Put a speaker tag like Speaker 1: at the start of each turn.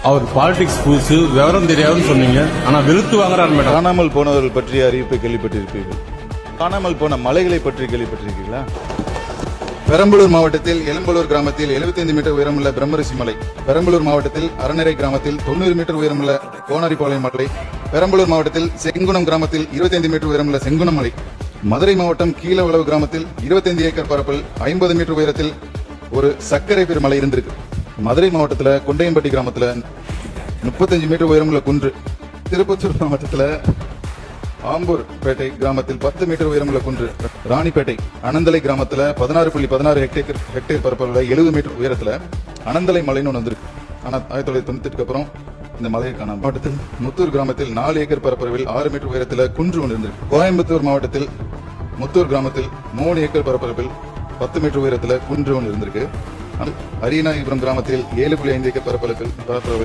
Speaker 1: அவர் politics புதுசு, விவரம் தெரியாதுன்னு சொன்னீங்க. ஆனா வெளுத்து வாங்குறாரு மேடம்.
Speaker 2: காணாமல் போனவர்கள் பற்றிய அறிவிப்பை கேள்விப்பட்டிருப்பீர்கள். காணாமல் போன மலைகளை பற்றி கேள்விப்பட்டிருக்கீங்களா? பெரம்பலூர் மாவட்டத்தில் எலும்பலூர் கிராமத்தில் 75 மீட்டர் உயரமுள்ள பிரம்மரிஷி மலை, பெரம்பலூர் மாவட்டத்தில் அறநிறை கிராமத்தில் 90 மீட்டர் உயரமுள்ள கோனாரிபாளையம் மலை, பெரம்பலூர் மாவட்டத்தில் செங்குணம் கிராமத்தில் 25 மீட்டர் உயரமுள்ள செங்குணம் மலை, மதுரை மாவட்டம் கீழவளவு கிராமத்தில் 25 ஏக்கர் பரப்பில் 50 மீட்டர் உயரத்தில் ஒரு சர்க்கரை பெரு மலை இருந்திருக்கு. மதுரை மாவட்டத்தில் கொண்டையம்பட்டி கிராமத்தில் 35 மீட்டர் உயரமுள்ள குன்று, திருப்பத்தூர் மாவட்டத்தில் ஆம்பூர் பேட்டை கிராமத்தில் 10 மீட்டர் உயரமுள்ள குன்று, ராணிப்பேட்டை அனந்தலை கிராமத்தில் 16.16 ஹெக்டேர் பரப்பளவுல 70 மீட்டர் உயரத்துல அனந்தலை மலைன்னு ஒன்று வந்திருக்கு. ஆனா 1998 அப்புறம் இந்த மலையை காணாம. மாவட்டத்தில் முத்தூர் கிராமத்தில் 4 ஏக்கர் பரப்பளவில் 6 மீட்டர் உயரத்துல குன்று ஒன்று இருந்திருக்கு. கோயம்புத்தூர் மாவட்டத்தில் முத்தூர் கிராமத்தில் 3 ஏக்கர் பரப்பளவில் 10 மீட்டர் உயரத்துல குன்று ஒன்று இருந்திருக்கு. அரியநாயகபுரம் கிராமத்தில் 7.5 ஏக்கர் பரப்பளவில்